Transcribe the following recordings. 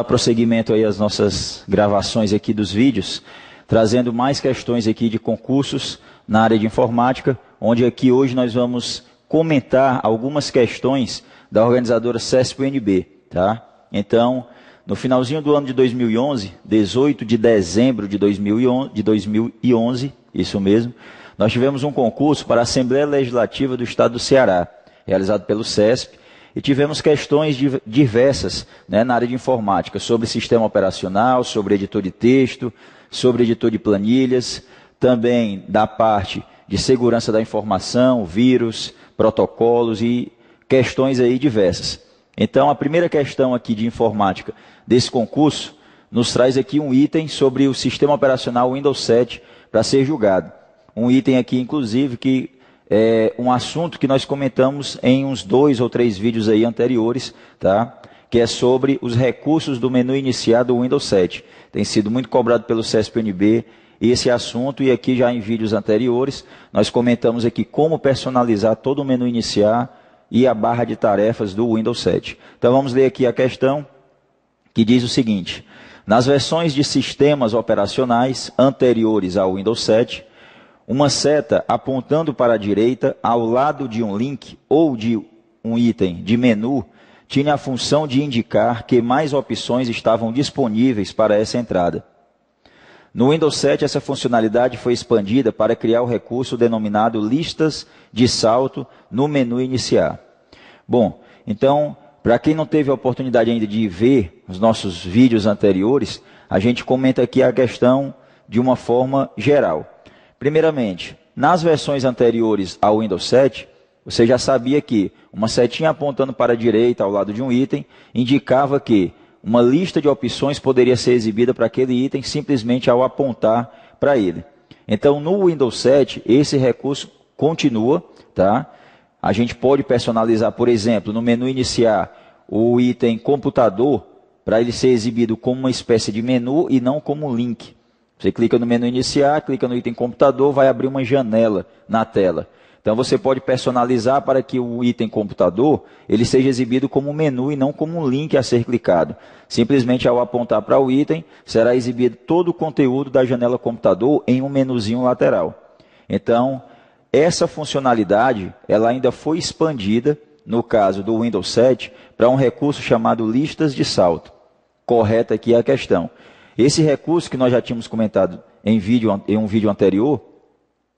dar prosseguimento aí às nossas gravações aqui dos vídeos, trazendo mais questões aqui de concursos na área de informática, onde aqui hoje nós vamos comentar algumas questões da organizadora CESP-UNB, tá? Então, no finalzinho do ano de 2011, 18 de dezembro de 2011, isso mesmo, nós tivemos um concurso para a Assembleia Legislativa do Estado do Ceará, realizado pelo CESP, e tivemos questões diversas, né, na área de informática, sobre sistema operacional, sobre editor de texto, sobre editor de planilhas, também da parte de segurança da informação, vírus, protocolos e questões aí diversas. Então, a primeira questão aqui de informática desse concurso nos traz aqui um item sobre o sistema operacional Windows 7 para ser julgado. Um item aqui, inclusive, que é um assunto que nós comentamos em uns 2 ou 3 vídeos aí anteriores, tá? Que é sobre os recursos do menu iniciar do Windows 7. Tem sido muito cobrado pelo CESP-UNB esse assunto, e aqui já em vídeos anteriores nós comentamos aqui como personalizar todo o menu iniciar e a barra de tarefas do Windows 7. Então vamos ler aqui a questão que diz o seguinte: nas versões de sistemas operacionais anteriores ao Windows 7, uma seta apontando para a direita ao lado de um link ou de um item de menu tinha a função de indicar que mais opções estavam disponíveis para essa entrada. No Windows 7, essa funcionalidade foi expandida para criar o recurso denominado listas de salto no menu iniciar. Bom, então, para quem não teve a oportunidade ainda de ver os nossos vídeos anteriores, a gente comenta aqui a questão de uma forma geral. Primeiramente, nas versões anteriores ao Windows 7, você já sabia que uma setinha apontando para a direita ao lado de um item indicava que uma lista de opções poderia ser exibida para aquele item simplesmente ao apontar para ele. Então, no Windows 7, esse recurso continua, tá? A gente pode personalizar, por exemplo, no menu iniciar o item computador para ele ser exibido como uma espécie de menu e não como um link. Você clica no menu iniciar, clica no item computador, vai abrir uma janela na tela. Então você pode personalizar para que o item computador ele seja exibido como um menu e não como um link a ser clicado. Simplesmente ao apontar para o item, será exibido todo o conteúdo da janela computador em um menuzinho lateral. Então, essa funcionalidade ela ainda foi expandida, no caso do Windows 7, para um recurso chamado listas de salto. Correta aqui a questão. Esse recurso que nós já tínhamos comentado em um vídeo anterior,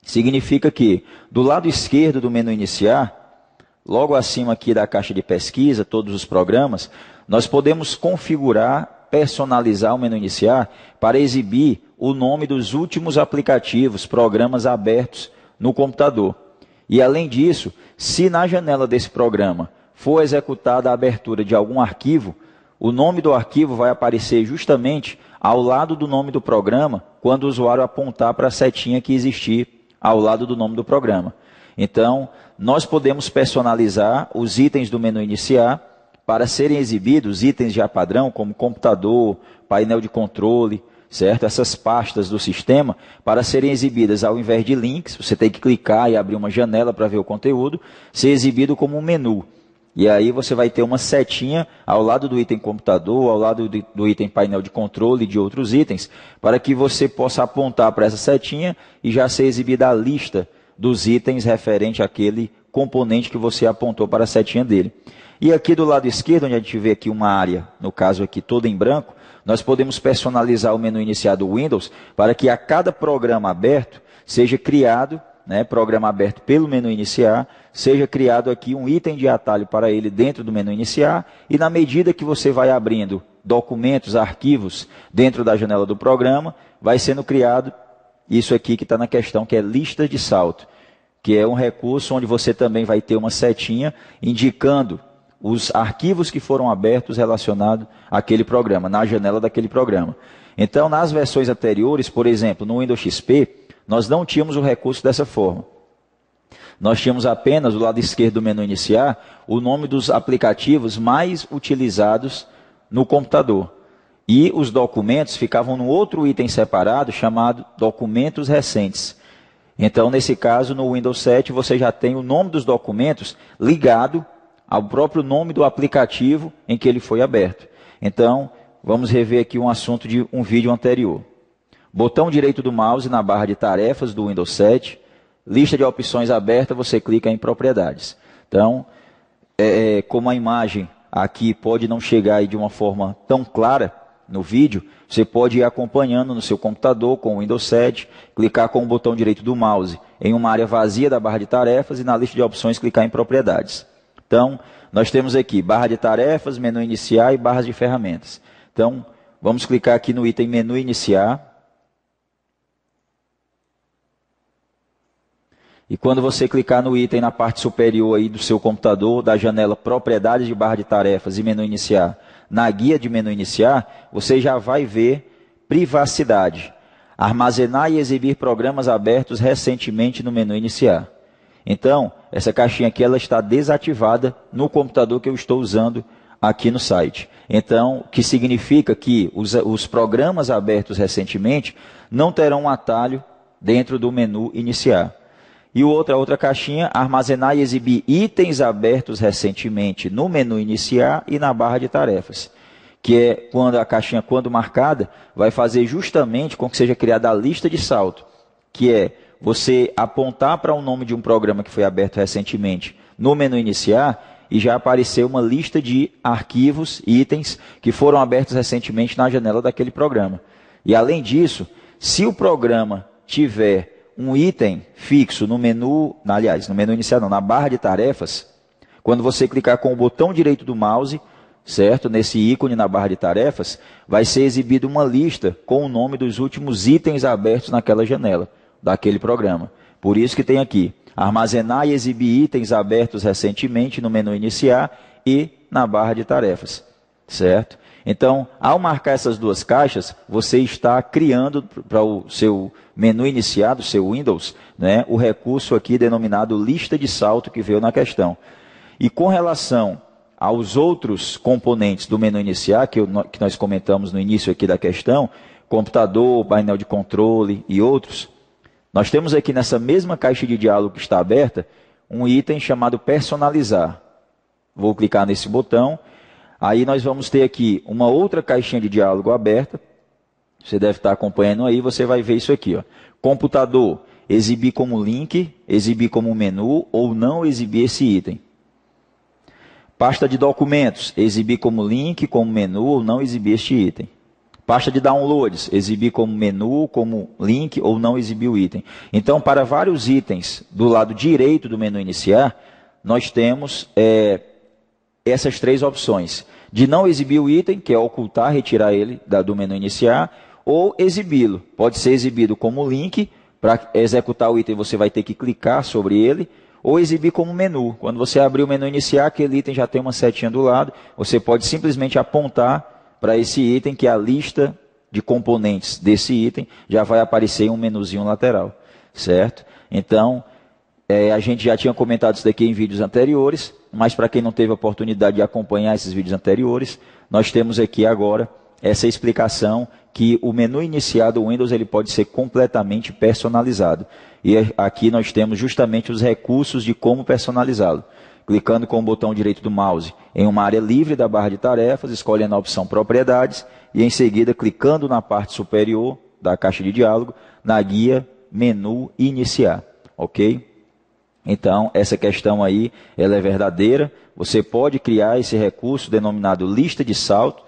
significa que do lado esquerdo do menu iniciar, logo acima aqui da caixa de pesquisa, todos os programas, nós podemos configurar, personalizar o menu iniciar para exibir o nome dos últimos aplicativos, programas abertos no computador. E além disso, se na janela desse programa for executada a abertura de algum arquivo, o nome do arquivo vai aparecer justamente ao lado do nome do programa, quando o usuário apontar para a setinha que existir ao lado do nome do programa. Então, nós podemos personalizar os itens do menu iniciar para serem exibidos, itens já padrão, como computador, painel de controle, certo? Essas pastas do sistema, para serem exibidas ao invés de links, você tem que clicar e abrir uma janela para ver o conteúdo, ser exibido como um menu. E aí você vai ter uma setinha ao lado do item computador, ao lado do item painel de controle e de outros itens, para que você possa apontar para essa setinha e já ser exibida a lista dos itens referente àquele componente que você apontou para a setinha dele. E aqui do lado esquerdo, onde a gente vê aqui uma área, no caso aqui toda em branco, nós podemos personalizar o menu iniciar do Windows para que a cada programa aberto seja criado, né, programa aberto pelo menu iniciar, seja criado aqui um item de atalho para ele dentro do menu iniciar, e na medida que você vai abrindo documentos, arquivos dentro da janela do programa, vai sendo criado isso aqui que está na questão, que é lista de salto, que é um recurso onde você também vai ter uma setinha indicando os arquivos que foram abertos relacionados àquele programa, na janela daquele programa. Então, nas versões anteriores, por exemplo, no Windows XP, nós não tínhamos o recurso dessa forma. Nós tínhamos apenas, do lado esquerdo do menu iniciar, o nome dos aplicativos mais utilizados no computador. E os documentos ficavam num outro item separado chamado documentos recentes. Então, nesse caso, no Windows 7, você já tem o nome dos documentos ligado ao próprio nome do aplicativo em que ele foi aberto. Então, vamos rever aqui um assunto de um vídeo anterior. Botão direito do mouse na barra de tarefas do Windows 7, lista de opções aberta, você clica em propriedades. Então, como a imagem aqui pode não chegar aí de uma forma tão clara no vídeo, você pode ir acompanhando no seu computador com o Windows 7, clicar com o botão direito do mouse em uma área vazia da barra de tarefas e na lista de opções clicar em propriedades. Então, nós temos aqui barra de tarefas, menu iniciar e barras de ferramentas. Então, vamos clicar aqui no item menu iniciar. E quando você clicar no item na parte superior aí do seu computador, da janela propriedades de barra de tarefas e menu iniciar, na guia de menu iniciar, você já vai ver privacidade. Armazenar e exibir programas abertos recentemente no menu iniciar. Então, essa caixinha aqui ela está desativada no computador que eu estou usando aqui no site. Então, o que significa que os programas abertos recentemente não terão um atalho dentro do menu iniciar. E a outra caixinha, armazenar e exibir itens abertos recentemente no menu iniciar e na barra de tarefas. Que é quando a caixinha, quando marcada, vai fazer justamente com que seja criada a lista de salto. Que é você apontar para o nome de um programa que foi aberto recentemente no menu iniciar e já aparecer uma lista de arquivos, itens que foram abertos recentemente na janela daquele programa. E além disso, se o programa tiver um item fixo no menu, aliás, no menu inicial não, na barra de tarefas, quando você clicar com o botão direito do mouse, certo? Nesse ícone na barra de tarefas, vai ser exibida uma lista com o nome dos últimos itens abertos naquela janela, daquele programa. Por isso que tem aqui, armazenar e exibir itens abertos recentemente no menu iniciar e na barra de tarefas, certo? Então, ao marcar essas duas caixas, você está criando para o seu menu iniciado, o seu Windows, né, o recurso aqui denominado lista de salto que veio na questão. E com relação aos outros componentes do menu iniciar, que nós comentamos no início aqui da questão, computador, painel de controle e outros, nós temos aqui nessa mesma caixa de diálogo que está aberta, um item chamado personalizar. Vou clicar nesse botão. Aí nós vamos ter aqui uma outra caixinha de diálogo aberta. Você deve estar acompanhando aí, você vai ver isso aqui. Ó. Computador, exibir como link, exibir como menu ou não exibir esse item. Pasta de documentos, exibir como link, como menu ou não exibir este item. Pasta de downloads, exibir como menu, como link ou não exibir o item. Então, para vários itens do lado direito do menu iniciar, nós temos essas três opções. De não exibir o item, que é ocultar, retirar ele do menu iniciar, ou exibi-lo. Pode ser exibido como link, para executar o item você vai ter que clicar sobre ele, ou exibir como menu. Quando você abrir o menu iniciar, aquele item já tem uma setinha do lado, você pode simplesmente apontar para esse item, que é a lista de componentes desse item, já vai aparecer em um menuzinho lateral, certo? Então, a gente já tinha comentado isso daqui em vídeos anteriores, mas para quem não teve a oportunidade de acompanhar esses vídeos anteriores, nós temos aqui agora essa explicação que o menu iniciar do Windows ele pode ser completamente personalizado. E aqui nós temos justamente os recursos de como personalizá-lo. Clicando com o botão direito do mouse em uma área livre da barra de tarefas, escolhendo a opção propriedades e em seguida clicando na parte superior da caixa de diálogo, na guia menu iniciar, ok? Então, essa questão aí, ela é verdadeira. Você pode criar esse recurso denominado lista de salto,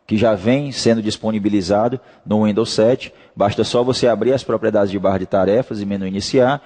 que já vem sendo disponibilizado no Windows 7. Basta só você abrir as propriedades de barra de tarefas e menu iniciar,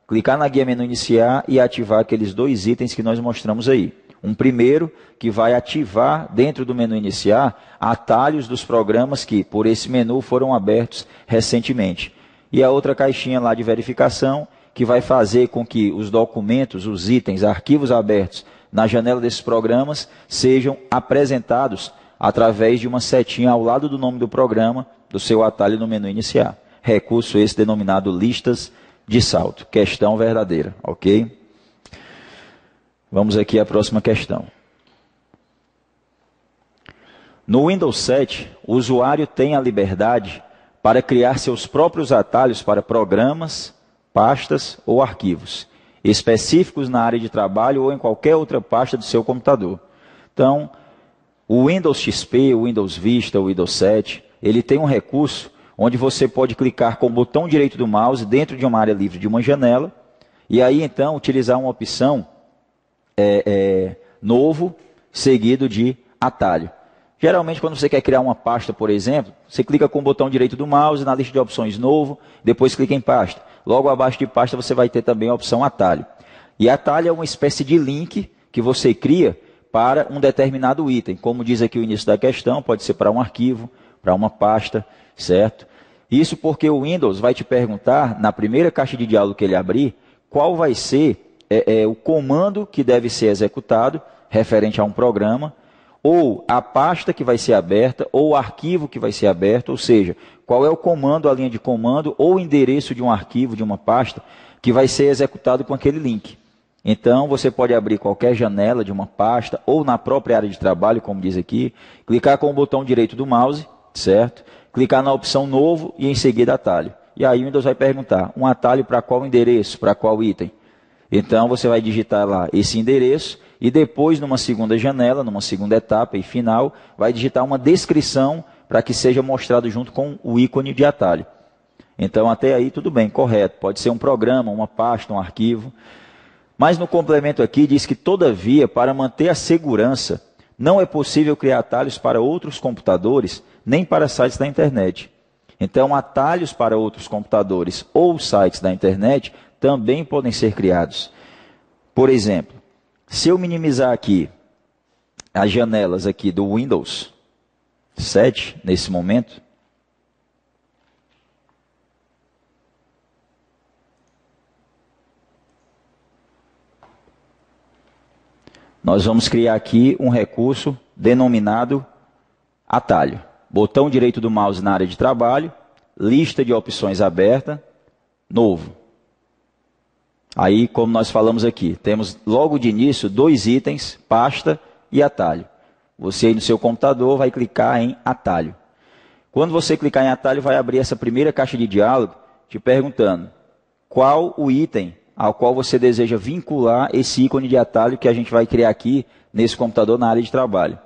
clicar na guia menu iniciar e ativar aqueles dois itens que nós mostramos aí. Um primeiro, que vai ativar dentro do menu iniciar atalhos dos programas que por esse menu foram abertos recentemente. E a outra caixinha lá de verificação, que vai fazer com que os documentos, os itens, arquivos abertos na janela desses programas sejam apresentados através de uma setinha ao lado do nome do programa, do seu atalho no menu iniciar. Recurso esse denominado listas de salto. Questão verdadeira, ok? Vamos aqui à próxima questão. No Windows 7, o usuário tem a liberdade para criar seus próprios atalhos para programas, pastas ou arquivos específicos na área de trabalho ou em qualquer outra pasta do seu computador. Então, O Windows XP, o Windows Vista, o Windows 7, ele tem um recurso onde você pode clicar com o botão direito do mouse dentro de uma área livre de uma janela, e aí então utilizar uma opção novo, seguido de atalho. Geralmente quando você quer criar uma pasta, por exemplo, você clica com o botão direito do mouse na lista de opções novo, depois clica em pasta. Logo abaixo de pasta você vai ter também a opção atalho. E atalho é uma espécie de link que você cria para um determinado item. Como diz aqui o início da questão, pode ser para um arquivo, para uma pasta, certo? Isso porque o Windows vai te perguntar, na primeira caixa de diálogo que ele abrir, qual vai ser o comando que deve ser executado, referente a um programa, ou a pasta que vai ser aberta, ou o arquivo que vai ser aberto, ou seja, qual é o comando, a linha de comando, ou o endereço de um arquivo, de uma pasta, que vai ser executado com aquele link. Então, você pode abrir qualquer janela de uma pasta, ou na própria área de trabalho, como diz aqui, clicar com o botão direito do mouse, certo? Clicar na opção novo e em seguida atalho. E aí o Windows vai perguntar, um atalho para qual endereço, para qual item? Então, você vai digitar lá esse endereço, e depois, numa segunda janela, numa segunda etapa e final, vai digitar uma descrição para que seja mostrado junto com o ícone de atalho. Então, até aí, tudo bem, correto. Pode ser um programa, uma pasta, um arquivo. Mas no complemento aqui diz que, todavia, para manter a segurança, não é possível criar atalhos para outros computadores, nem para sites da internet. Então, atalhos para outros computadores ou sites da internet também podem ser criados. Por exemplo, se eu minimizar aqui as janelas aqui do Windows 7, nesse momento, nós vamos criar aqui um recurso denominado atalho. Botão direito do mouse na área de trabalho, lista de opções aberta, novo. Aí, como nós falamos aqui, temos logo de início 2 itens, pasta e atalho. Você aí no seu computador vai clicar em atalho. Quando você clicar em atalho, vai abrir essa primeira caixa de diálogo te perguntando qual o item ao qual você deseja vincular esse ícone de atalho que a gente vai criar aqui nesse computador na área de trabalho.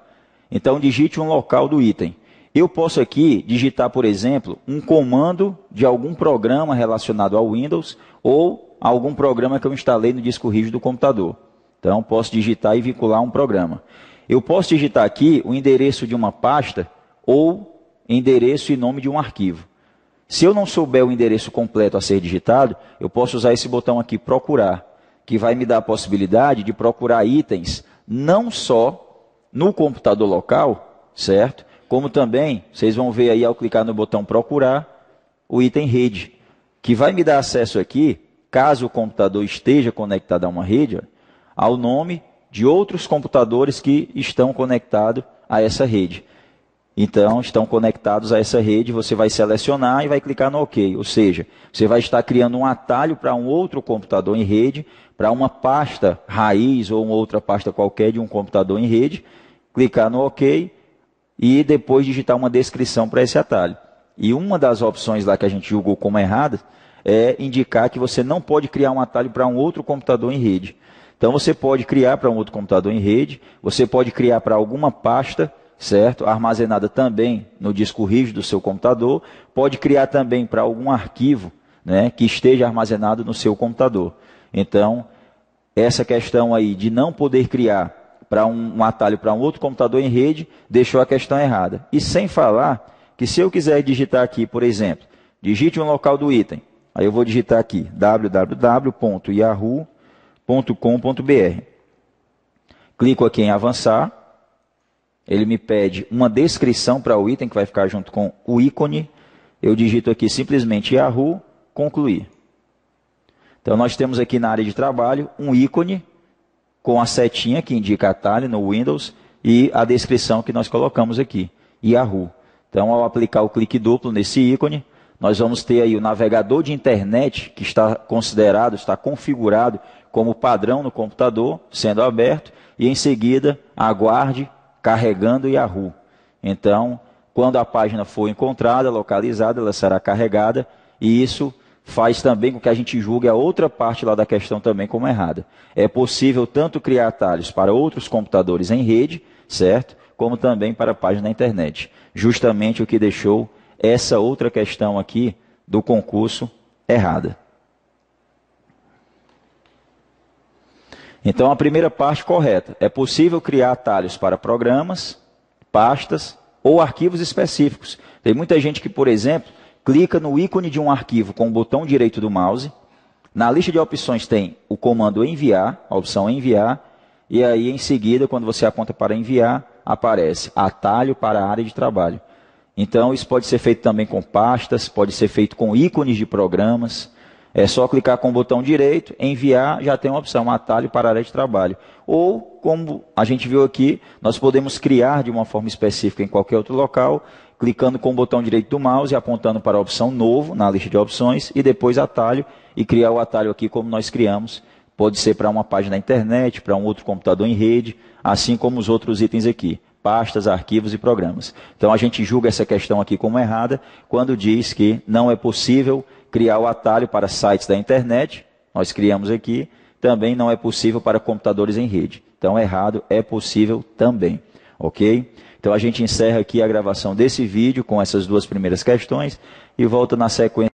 Então, digite um local do item. Eu posso aqui digitar, por exemplo, um comando de algum programa relacionado ao Windows ou algum programa que eu instalei no disco rígido do computador. Então, posso digitar e vincular um programa. Eu posso digitar aqui o endereço de uma pasta ou endereço e nome de um arquivo. Se eu não souber o endereço completo a ser digitado, eu posso usar esse botão aqui, procurar, que vai me dar a possibilidade de procurar itens não só no computador local, certo? Como também, vocês vão ver aí ao clicar no botão procurar, o item rede, que vai me dar acesso aqui, caso o computador esteja conectado a uma rede, ao nome de outros computadores que estão conectados a essa rede. Então, estão conectados a essa rede, você vai selecionar e vai clicar no OK. Ou seja, você vai estar criando um atalho para um outro computador em rede, para uma pasta raiz ou uma outra pasta qualquer de um computador em rede, clicar no OK e depois digitar uma descrição para esse atalho. E uma das opções lá que a gente julgou como errada é indicar que você não pode criar um atalho para um outro computador em rede. Então, você pode criar para um outro computador em rede, você pode criar para alguma pasta, certo? Armazenada também no disco rígido do seu computador, pode criar também para algum arquivo, né, que esteja armazenado no seu computador. Então, essa questão aí de não poder criar para um atalho para um outro computador em rede, deixou a questão errada. E sem falar que se eu quiser digitar aqui, por exemplo, digite um local do item, aí eu vou digitar aqui www.yahoo.com.br. Clico aqui em avançar. Ele me pede uma descrição para o item que vai ficar junto com o ícone. Eu digito aqui simplesmente Yahoo, concluir. Então, nós temos aqui na área de trabalho um ícone com a setinha que indica atalho no Windows e a descrição que nós colocamos aqui, Yahoo. Então, ao aplicar o clique duplo nesse ícone, nós vamos ter aí o navegador de internet que está considerado, está configurado como padrão no computador, sendo aberto, e em seguida, aguarde carregando Yahoo. Então, quando a página for encontrada, localizada, ela será carregada, e isso faz também com que a gente julgue a outra parte lá da questão também como errada. É possível tanto criar atalhos para outros computadores em rede, certo? como também para a página da internet. Justamente o que deixou essa outra questão aqui do concurso errada. Então, a primeira parte correta. É possível criar atalhos para programas, pastas ou arquivos específicos. Tem muita gente que, por exemplo, clica no ícone de um arquivo com o botão direito do mouse. Na lista de opções tem o comando enviar, a opção enviar, e aí em seguida, quando você aponta para enviar, aparece atalho para a área de trabalho. Então, isso pode ser feito também com pastas, pode ser feito com ícones de programas. É só clicar com o botão direito, enviar, já tem uma opção, atalho para a área de trabalho. Ou, como a gente viu aqui, nós podemos criar de uma forma específica em qualquer outro local, clicando com o botão direito do mouse e apontando para a opção novo na lista de opções e depois atalho e criar o atalho aqui como nós criamos. Pode ser para uma página da internet, para um outro computador em rede, assim como os outros itens aqui, pastas, arquivos e programas. Então a gente julga essa questão aqui como errada quando diz que não é possível criar o atalho para sites da internet, nós criamos aqui, também não é possível para computadores em rede. Então errado é possível também, ok? Então a gente encerra aqui a gravação desse vídeo com essas duas primeiras questões e volta na sequência.